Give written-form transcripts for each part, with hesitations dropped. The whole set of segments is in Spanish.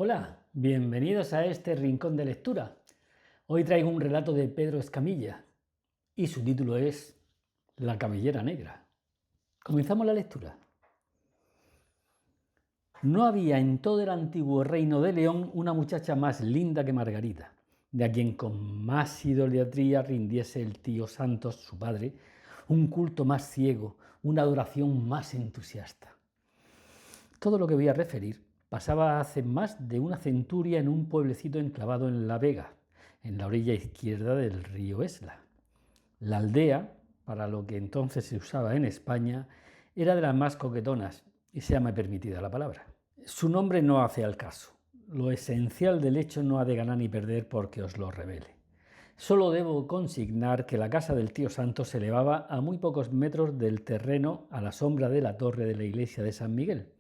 Hola, bienvenidos a este rincón de lectura. Hoy traigo un relato de Pedro Escamilla y su título es La cabellera negra. Comenzamos la lectura. No había en todo el antiguo reino de León una muchacha más linda que Margarita, de a quien con más idolatría rindiese el tío Santos, su padre, un culto más ciego, una adoración más entusiasta. Todo lo que voy a referir pasaba hace más de una centuria en un pueblecito enclavado en La Vega, en la orilla izquierda del río Esla. La aldea, para lo que entonces se usaba en España, era de las más coquetonas, y séame permitida la palabra. Su nombre no hace al caso. Lo esencial del hecho no ha de ganar ni perder porque os lo revele. Solo debo consignar que la casa del tío Santos se elevaba a muy pocos metros del terreno a la sombra de la torre de la iglesia de San Miguel,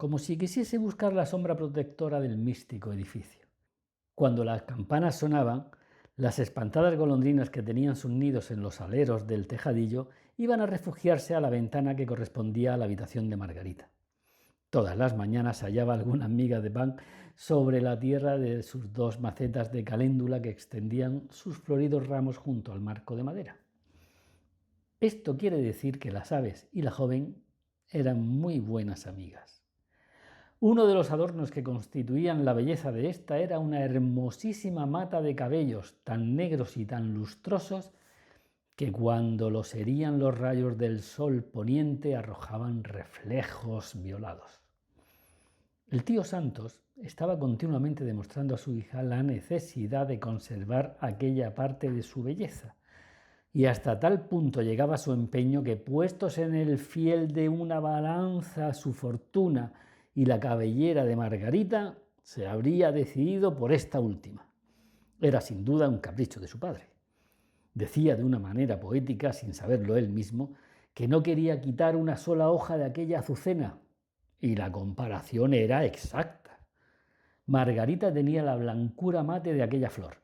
como si quisiese buscar la sombra protectora del místico edificio. Cuando las campanas sonaban, las espantadas golondrinas que tenían sus nidos en los aleros del tejadillo iban a refugiarse a la ventana que correspondía a la habitación de Margarita. Todas las mañanas hallaba alguna miga de pan sobre la tierra de sus dos macetas de caléndula que extendían sus floridos ramos junto al marco de madera. Esto quiere decir que las aves y la joven eran muy buenas amigas. Uno de los adornos que constituían la belleza de esta era una hermosísima mata de cabellos tan negros y tan lustrosos que cuando los herían los rayos del sol poniente arrojaban reflejos violados. El tío Santos estaba continuamente demostrando a su hija la necesidad de conservar aquella parte de su belleza, y hasta tal punto llegaba su empeño que, puestos en el fiel de una balanza su fortuna y la cabellera de Margarita, se habría decidido por esta última. Era sin duda un capricho de su padre. Decía de una manera poética, sin saberlo él mismo, que no quería quitar una sola hoja de aquella azucena, y la comparación era exacta. Margarita tenía la blancura mate de aquella flor.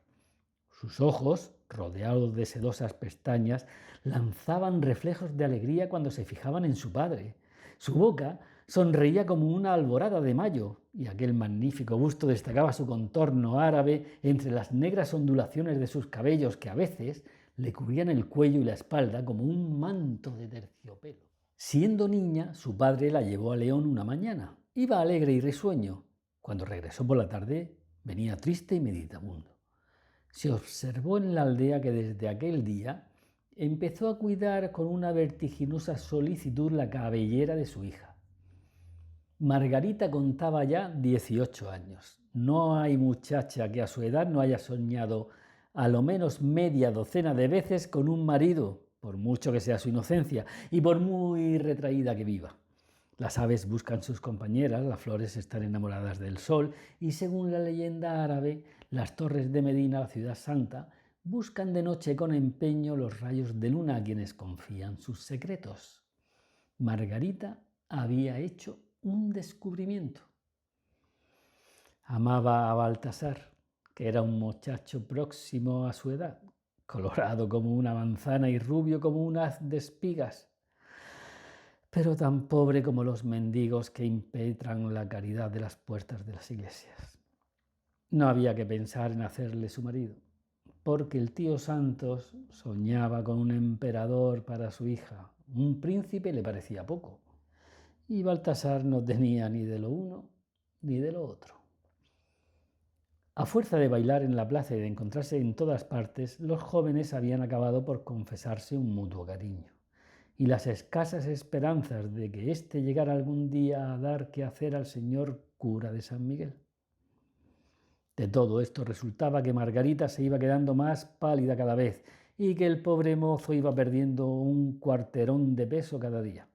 Sus ojos, rodeados de sedosas pestañas, lanzaban reflejos de alegría cuando se fijaban en su padre. Su boca sonreía como una alborada de mayo, y aquel magnífico busto destacaba su contorno árabe entre las negras ondulaciones de sus cabellos que a veces le cubrían el cuello y la espalda como un manto de terciopelo. Siendo niña, su padre la llevó a León una mañana. Iba alegre y risueño. Cuando regresó por la tarde, venía triste y meditabundo. Se observó en la aldea que desde aquel día empezó a cuidar con una vertiginosa solicitud la cabellera de su hija. Margarita contaba ya 18 años. No hay muchacha que a su edad no haya soñado a lo menos media docena de veces con un marido, por mucho que sea su inocencia y por muy retraída que viva. Las aves buscan sus compañeras, las flores están enamoradas del sol y, según la leyenda árabe, las torres de Medina, la ciudad santa, buscan de noche con empeño los rayos de luna a quienes confían sus secretos. Margarita había hecho un descubrimiento. Amaba a Baltasar, que era un muchacho próximo a su edad, colorado como una manzana y rubio como un haz de espigas, pero tan pobre como los mendigos que impetran la caridad de las puertas de las iglesias. No había que pensar en hacerle su marido, porque el tío Santos soñaba con un emperador para su hija. Un príncipe le parecía poco, y Baltasar no tenía ni de lo uno ni de lo otro. A fuerza de bailar en la plaza y de encontrarse en todas partes, los jóvenes habían acabado por confesarse un mutuo cariño, y las escasas esperanzas de que éste llegara algún día a dar que hacer al señor cura de San Miguel. De todo esto resultaba que Margarita se iba quedando más pálida cada vez y que el pobre mozo iba perdiendo un cuarterón de peso cada día,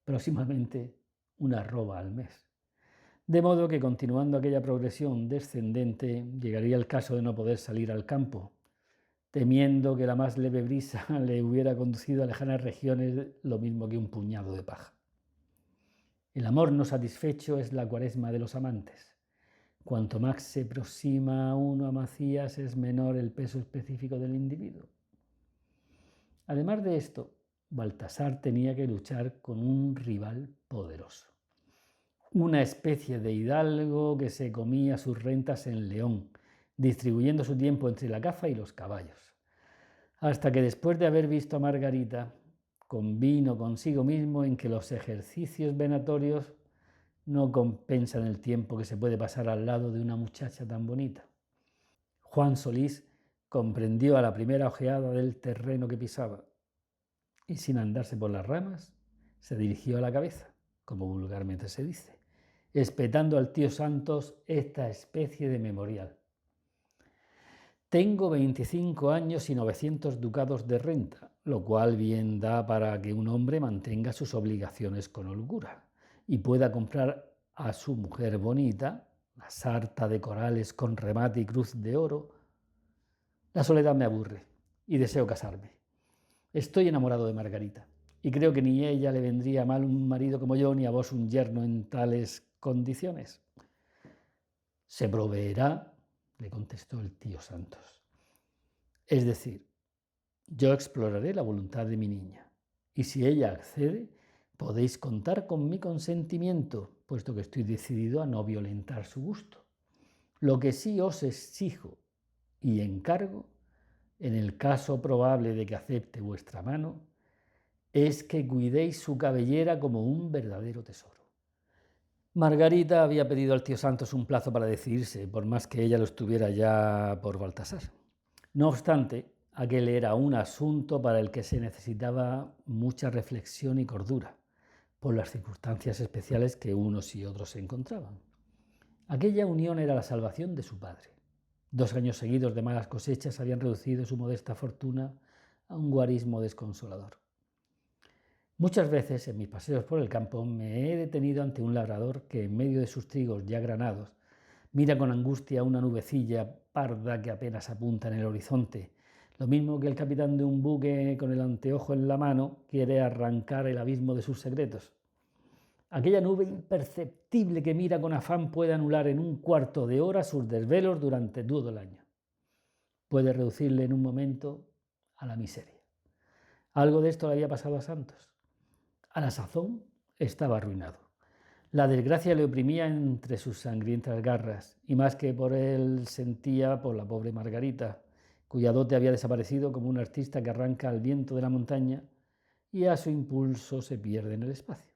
próximamente una arroba al mes. De modo que, continuando aquella progresión descendente, llegaría el caso de no poder salir al campo, temiendo que la más leve brisa le hubiera conducido a lejanas regiones lo mismo que un puñado de paja. El amor no satisfecho es la cuaresma de los amantes. Cuanto más se aproxima uno a Macías, es menor el peso específico del individuo. Además de esto, Baltasar tenía que luchar con un rival poderoso. una especie de hidalgo que se comía sus rentas en León, distribuyendo su tiempo entre la caza y los caballos. Hasta que después de haber visto a Margarita, convino consigo mismo en que los ejercicios venatorios no compensan el tiempo que se puede pasar al lado de una muchacha tan bonita. Juan Solís comprendió a la primera ojeada del terreno que pisaba y, sin andarse por las ramas, se dirigió a la cabeza, como vulgarmente se dice, espetando al tío Santos esta especie de memorial. Tengo 25 años y 900 ducados de renta, lo cual bien da para que un hombre mantenga sus obligaciones con holgura y pueda comprar a su mujer bonita, la sarta de corales con remate y cruz de oro. La soledad me aburre y deseo casarme. Estoy enamorado de Margarita y creo que ni a ella le vendría mal un marido como yo, ni a vos un yerno en tales condiciones. Se proveerá, le contestó el tío Santos. Es decir, yo exploraré la voluntad de mi niña y si ella accede, podéis contar con mi consentimiento, puesto que estoy decidido a no violentar su gusto. Lo que sí os exijo y encargo, en el caso probable de que acepte vuestra mano, es que cuidéis su cabellera como un verdadero tesoro. Margarita había pedido al tío Santos un plazo para decidirse, por más que ella lo estuviera ya por Baltasar. No obstante, aquel era un asunto para el que se necesitaba mucha reflexión y cordura, por las circunstancias especiales que unos y otros se encontraban. Aquella unión era la salvación de su padre. 2 años seguidos de malas cosechas habían reducido su modesta fortuna a un guarismo desconsolador. Muchas veces en mis paseos por el campo me he detenido ante un labrador que, en medio de sus trigos ya granados, mira con angustia una nubecilla parda que apenas apunta en el horizonte, lo mismo que el capitán de un buque con el anteojo en la mano quiere arrancar el abismo de sus secretos. Aquella nube imperceptible que mira con afán puede anular en un cuarto de hora sus desvelos durante todo el año. Puede reducirle en un momento a la miseria. Algo de esto le había pasado a Santos. A la sazón estaba arruinado. La desgracia le oprimía entre sus sangrientas garras, y más que por él sentía por la pobre Margarita, cuya dote había desaparecido como un artista que arranca al viento de la montaña y a su impulso se pierde en el espacio.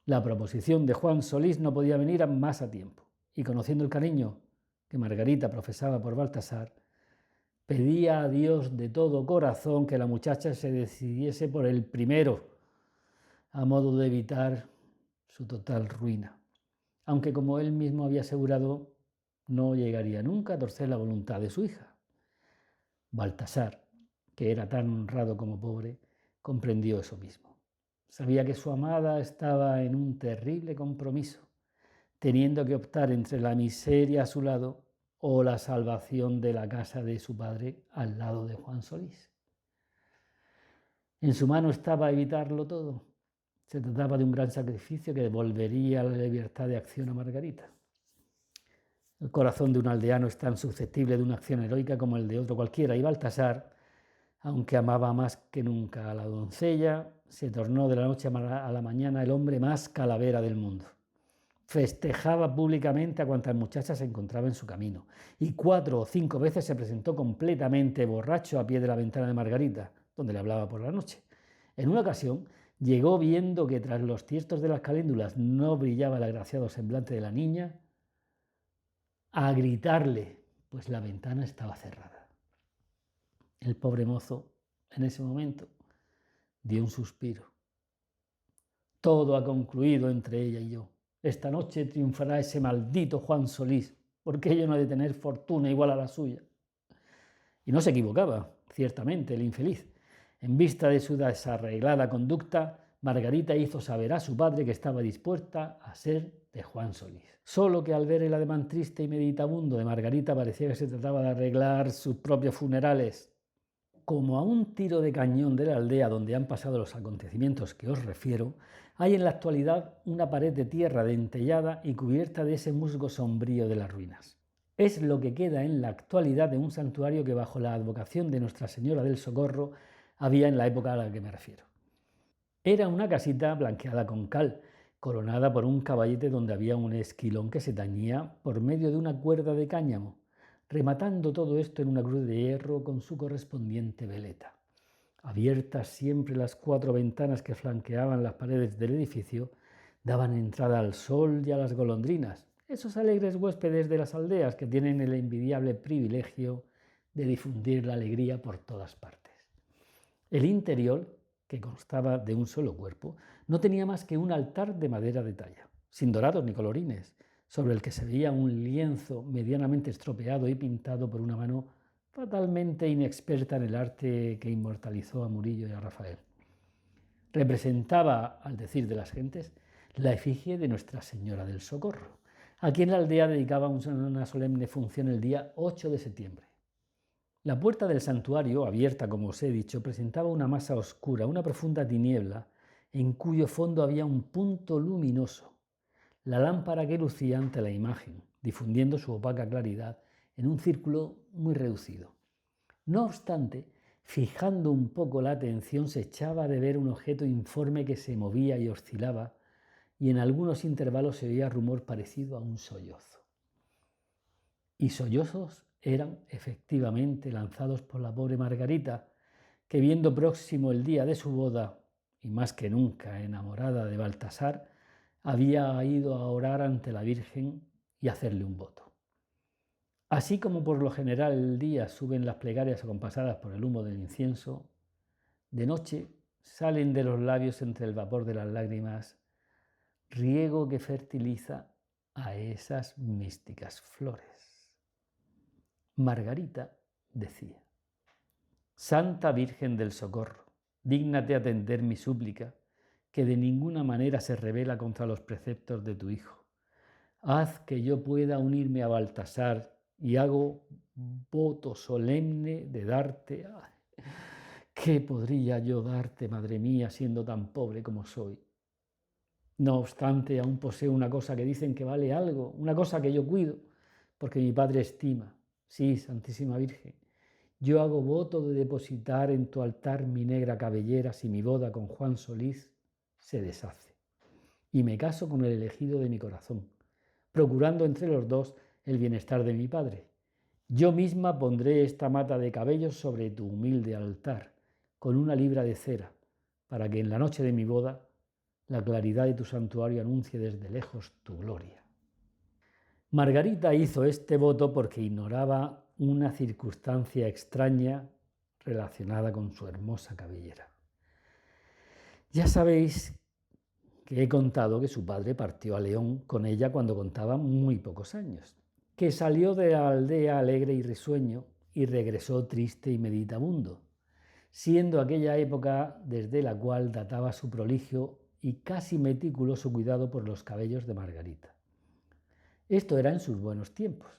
La proposición de Juan Solís no podía venir más a tiempo, y conociendo el cariño que Margarita profesaba por Baltasar, pedía a Dios de todo corazón que la muchacha se decidiese por el primero, a modo de evitar su total ruina, aunque, como él mismo había asegurado, no llegaría nunca a torcer la voluntad de su hija. Baltasar, que era tan honrado como pobre, comprendió eso mismo. Sabía que su amada estaba en un terrible compromiso, teniendo que optar entre la miseria a su lado o la salvación de la casa de su padre al lado de Juan Solís. En su mano estaba evitarlo todo. Se trataba de un gran sacrificio que devolvería la libertad de acción a Margarita. El corazón de un aldeano es tan susceptible de una acción heroica como el de otro cualquiera, y Baltasar, aunque amaba más que nunca a la doncella, se tornó de la noche a la mañana el hombre más calavera del mundo. Festejaba públicamente a cuantas muchachas se encontraba en su camino, y 4 o 5 veces se presentó completamente borracho a pie de la ventana de Margarita, donde le hablaba por la noche. En una ocasión llegó, viendo que tras los tiestos de las caléndulas no brillaba el agraciado semblante de la niña, a gritarle, pues la ventana estaba cerrada. El pobre mozo, en ese momento, dio un suspiro. Todo ha concluido entre ella y yo. Esta noche triunfará ese maldito Juan Solís, porque ella no ha de tener fortuna igual a la suya. Y no se equivocaba, ciertamente, el infeliz. En vista de su desarreglada conducta, Margarita hizo saber a su padre que estaba dispuesta a ser de Juan Solís. Solo que al ver el ademán triste y meditabundo de Margarita parecía que se trataba de arreglar sus propios funerales. Como a un tiro de cañón de la aldea donde han pasado los acontecimientos que os refiero, hay en la actualidad una pared de tierra dentellada y cubierta de ese musgo sombrío de las ruinas. Es lo que queda en la actualidad de un santuario que, bajo la advocación de Nuestra Señora del Socorro, había en la época a la que me refiero. Era una casita blanqueada con cal, coronada por un caballete donde había un esquilón que se tañía por medio de una cuerda de cáñamo, rematando todo esto en una cruz de hierro con su correspondiente veleta. Abiertas siempre las 4 ventanas que flanqueaban las paredes del edificio, daban entrada al sol y a las golondrinas, esos alegres huéspedes de las aldeas que tienen el envidiable privilegio de difundir la alegría por todas partes. El interior, que constaba de un solo cuerpo, no tenía más que un altar de madera de talla, sin dorados ni colorines, sobre el que se veía un lienzo medianamente estropeado y pintado por una mano fatalmente inexperta en el arte que inmortalizó a Murillo y a Rafael. Representaba, al decir de las gentes, la efigie de Nuestra Señora del Socorro, a quien la aldea dedicaba una solemne función el día 8 de septiembre. La puerta del santuario, abierta como os he dicho, presentaba una masa oscura, una profunda tiniebla, en cuyo fondo había un punto luminoso, la lámpara que lucía ante la imagen, difundiendo su opaca claridad en un círculo muy reducido. No obstante, fijando un poco la atención, se echaba de ver un objeto informe que se movía y oscilaba, y en algunos intervalos se oía rumor parecido a un sollozo. Y sollozos eran efectivamente lanzados por la pobre Margarita, que viendo próximo el día de su boda, y más que nunca enamorada de Baltasar, había ido a orar ante la Virgen y hacerle un voto. Así como por lo general el día suben las plegarias acompasadas por el humo del incienso, de noche salen de los labios entre el vapor de las lágrimas riego que fertiliza a esas místicas flores. Margarita decía: Santa Virgen del Socorro, dígnate atender mi súplica, que de ninguna manera se revela contra los preceptos de tu Hijo. Haz que yo pueda unirme a Baltasar y hago voto solemne de darte. ¿Qué podría yo darte, madre mía, siendo tan pobre como soy? No obstante, aún poseo una cosa que dicen que vale algo, una cosa que yo cuido, porque mi padre estima. Sí, Santísima Virgen, yo hago voto de depositar en tu altar mi negra cabellera si mi boda con Juan Solís se deshace. Y me caso con el elegido de mi corazón, procurando entre los dos el bienestar de mi padre. Yo misma pondré esta mata de cabellos sobre tu humilde altar, con una libra de cera, para que en la noche de mi boda la claridad de tu santuario anuncie desde lejos tu gloria. Margarita hizo este voto porque ignoraba una circunstancia extraña relacionada con su hermosa cabellera. Ya sabéis que he contado que su padre partió a León con ella cuando contaba muy pocos años, que salió de la aldea alegre y risueño y regresó triste y meditabundo, siendo aquella época desde la cual databa su prodigio y casi meticuloso cuidado por los cabellos de Margarita. Esto era en sus buenos tiempos.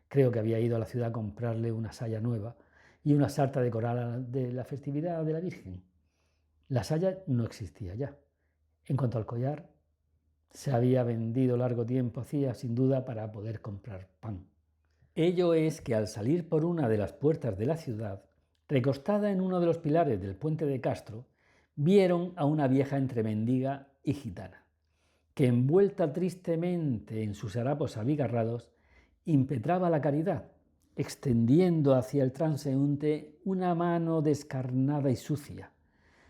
Creo que había ido a la ciudad a comprarle una saya nueva y una sarta de coral de la festividad de la Virgen. La saya no existía ya. En cuanto al collar, se había vendido largo tiempo hacía, sin duda, para poder comprar pan. Ello es que al salir por una de las puertas de la ciudad, recostada en uno de los pilares del puente de Castro, vieron a una vieja entre mendiga y gitana, que envuelta tristemente en sus harapos abigarrados, impetraba la caridad, extendiendo hacia el transeúnte una mano descarnada y sucia,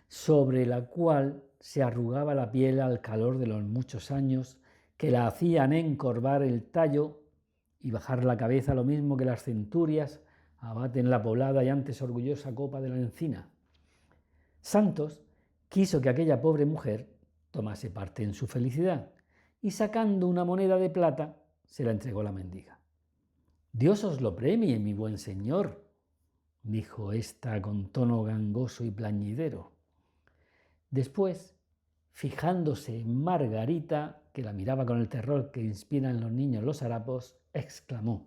sobre la cual se arrugaba la piel al calor de los muchos años que la hacían encorvar el tallo y bajar la cabeza, lo mismo que las centurias abaten la poblada y antes orgullosa copa de la encina. Santos quiso que aquella pobre mujer tomase parte en su felicidad y, sacando una moneda de plata, se la entregó a la mendiga. «Dios os lo premie, mi buen señor», dijo ésta con tono gangoso y plañidero. Después, fijándose en Margarita, que la miraba con el terror que inspiran en los niños los harapos, exclamó: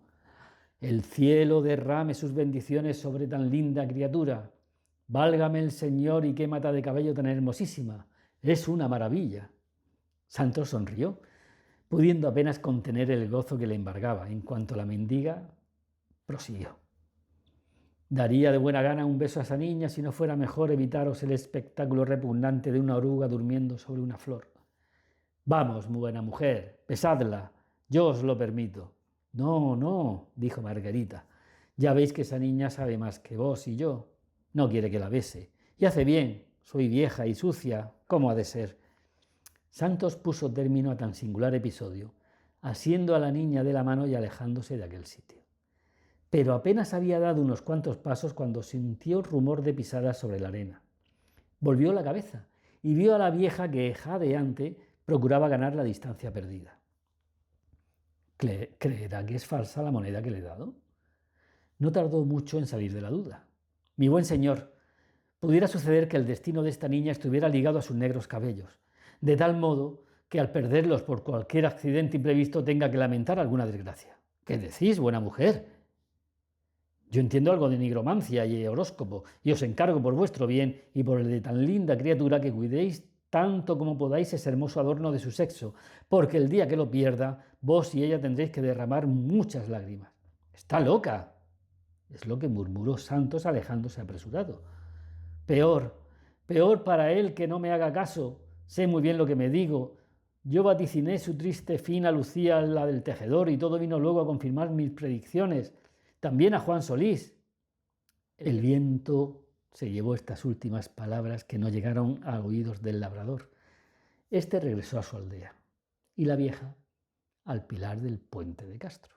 «El cielo derrame sus bendiciones sobre tan linda criatura. Válgame el Señor, y qué mata de cabello tan hermosísima. Es una maravilla». Santos sonrió, pudiendo apenas contener el gozo que le embargaba, en cuanto la mendiga prosiguió: «Daría de buena gana un beso a esa niña si no fuera mejor evitaros el espectáculo repugnante de una oruga durmiendo sobre una flor. Vamos, buena mujer, pesadla, yo os lo permito. No, no, dijo Margarita, ya veis que esa niña sabe más que vos y yo. No quiere que la bese. Y hace bien, soy vieja y sucia, ¿cómo ha de ser? Santos puso término a tan singular episodio, asiendo a la niña de la mano y alejándose de aquel sitio. Pero apenas había dado unos cuantos pasos cuando sintió rumor de pisadas sobre la arena. Volvió la cabeza y vio a la vieja que, jadeante, procuraba ganar la distancia perdida. ¿Creerá que es falsa la moneda que le he dado? No tardó mucho en salir de la duda. Mi buen señor, pudiera suceder que el destino de esta niña estuviera ligado a sus negros cabellos, de tal modo que al perderlos por cualquier accidente imprevisto tenga que lamentar alguna desgracia. ¿Qué decís, buena mujer? Yo entiendo algo de nigromancia y horóscopo, y os encargo por vuestro bien y por el de tan linda criatura que cuidéis tanto como podáis ese hermoso adorno de su sexo, porque el día que lo pierda, vos y ella tendréis que derramar muchas lágrimas. ¡Está loca! Es lo que murmuró Santos alejándose apresurado. Peor, peor para él que no me haga caso. Sé muy bien lo que me digo. Yo vaticiné su triste fin a Lucía, la del tejedor, y todo vino luego a confirmar mis predicciones. También a Juan Solís. El viento se llevó estas últimas palabras que no llegaron a oídos del labrador. Este regresó a su aldea y la vieja al pilar del puente de Castro.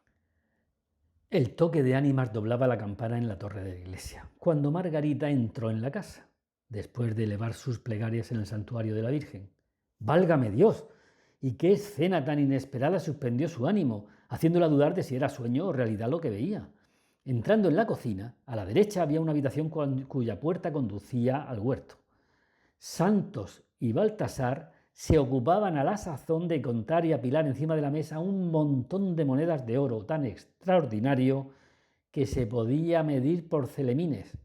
El toque de ánimas doblaba la campana en la torre de la iglesia, cuando Margarita entró en la casa, después de elevar sus plegarias en el santuario de la Virgen. ¡Válgame Dios! ¿Y qué escena tan inesperada suspendió su ánimo, haciéndola dudar de si era sueño o realidad lo que veía? Entrando en la cocina, a la derecha había una habitación cuya puerta conducía al huerto. Santos y Baltasar se ocupaban a la sazón de contar y apilar encima de la mesa un montón de monedas de oro tan extraordinario que se podía medir por celemines.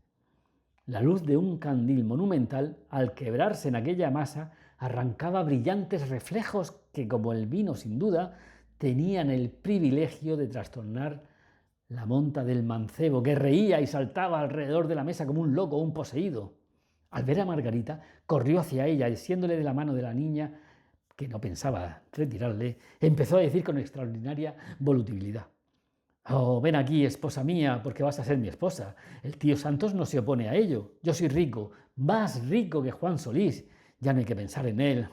La luz de un candil monumental, al quebrarse en aquella masa, arrancaba brillantes reflejos que, como el vino sin duda, tenían el privilegio de trastornar la monta del mancebo, que reía y saltaba alrededor de la mesa como un loco o un poseído. Al ver a Margarita, corrió hacia ella y, siéndole de la mano de la niña, que no pensaba retirarle, empezó a decir con extraordinaria volubilidad: «Oh, ven aquí, esposa mía, porque vas a ser mi esposa. El tío Santos no se opone a ello. Yo soy rico, más rico que Juan Solís. Ya no hay que pensar en él.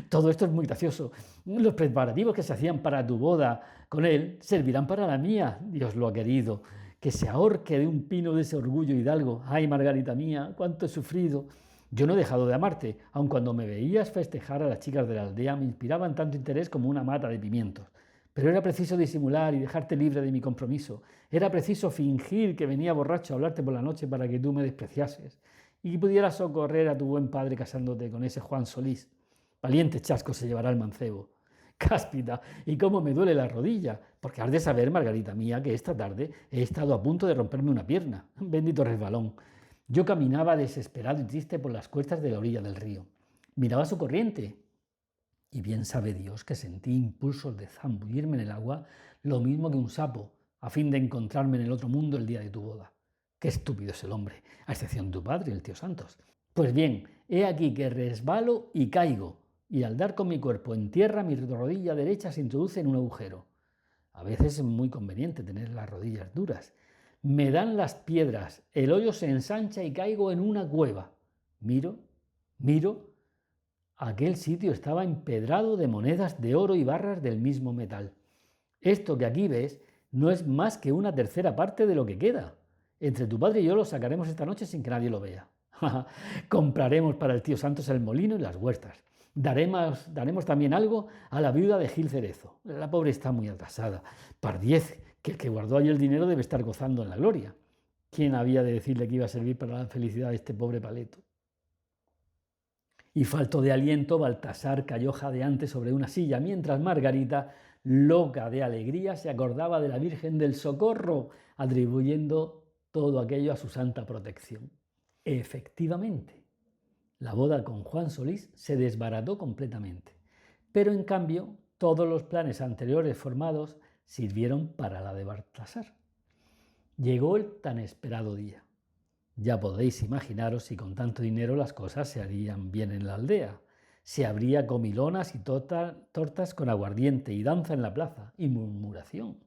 Todo esto es muy gracioso. Los preparativos que se hacían para tu boda con él servirán para la mía. Dios lo ha querido. Que se ahorque de un pino de ese orgullo hidalgo. Ay, Margarita mía, cuánto he sufrido. Yo no he dejado de amarte, aun cuando me veías festejar a las chicas de la aldea me inspiraban tanto interés como una mata de pimientos. Pero era preciso disimular y dejarte libre de mi compromiso. Era preciso fingir que venía borracho a hablarte por la noche para que tú me despreciases y pudieras socorrer a tu buen padre casándote con ese Juan Solís. Valiente chasco se llevará el mancebo. Cáspita, y cómo me duele la rodilla, porque has de saber, Margarita mía, que esta tarde he estado a punto de romperme una pierna. Bendito resbalón. Yo caminaba desesperado y triste por las cuestas de la orilla del río. Miraba su corriente, y bien sabe Dios que sentí impulsos de zambullirme en el agua lo mismo que un sapo, a fin de encontrarme en el otro mundo el día de tu boda. Qué estúpido es el hombre, a excepción de tu padre, el tío Santos. Pues bien, he aquí que resbalo y caigo, y al dar con mi cuerpo en tierra, mi rodilla derecha se introduce en un agujero. A veces es muy conveniente tener las rodillas duras. Me dan las piedras, el hoyo se ensancha y caigo en una cueva. Miro, aquel sitio estaba empedrado de monedas de oro y barras del mismo metal. Esto que aquí ves no es más que una tercera parte de lo que queda. Entre tu padre y yo lo sacaremos esta noche sin que nadie lo vea. Compraremos para el tío Santos el molino y las huertas. Daremos también algo a la viuda de Gil Cerezo. La pobre está muy atrasada. Pardiez, que el que guardó allí el dinero debe estar gozando en la gloria. ¿Quién había de decirle que iba a servir para la felicidad de este pobre paleto? Y falto de aliento, Baltasar cayó jadeante sobre una silla, mientras Margarita, loca de alegría, se acordaba de la Virgen del Socorro, atribuyendo todo aquello a su santa protección. Efectivamente, la boda con Juan Solís se desbarató completamente, pero en cambio todos los planes anteriores formados sirvieron para la de Baltasar. Llegó el tan esperado día. Ya podéis imaginaros si con tanto dinero las cosas se harían bien en la aldea. Se abría comilonas y tortas con aguardiente y danza en la plaza y murmuración.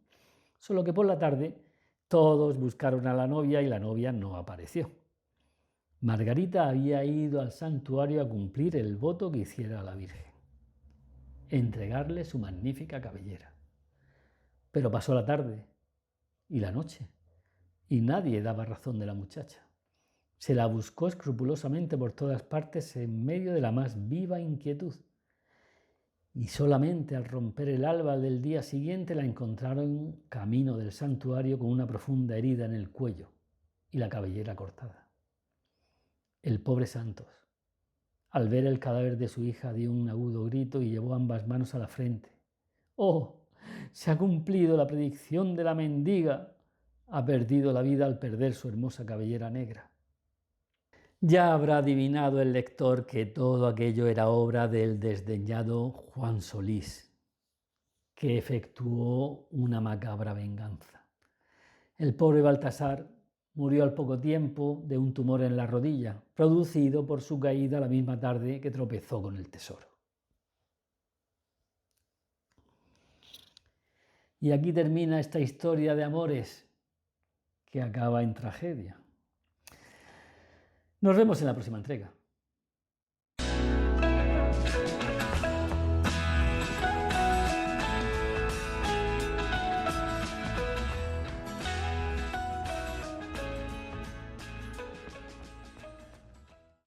Solo que por la tarde todos buscaron a la novia y la novia no apareció. Margarita había ido al santuario a cumplir el voto que hiciera a la Virgen, entregarle su magnífica cabellera. Pero pasó la tarde y la noche y nadie daba razón de la muchacha. Se la buscó escrupulosamente por todas partes en medio de la más viva inquietud. Y solamente al romper el alba del día siguiente la encontraron camino del santuario con una profunda herida en el cuello y la cabellera cortada. El pobre Santos, al ver el cadáver de su hija, dio un agudo grito y llevó ambas manos a la frente. ¡Oh! Se ha cumplido la predicción de la mendiga. Ha perdido la vida al perder su hermosa cabellera negra. Ya habrá adivinado el lector que todo aquello era obra del desdeñado Juan Solís, que efectuó una macabra venganza. El pobre Baltasar murió al poco tiempo de un tumor en la rodilla, producido por su caída la misma tarde que tropezó con el tesoro. Y aquí termina esta historia de amores que acaba en tragedia. Nos vemos en la próxima entrega.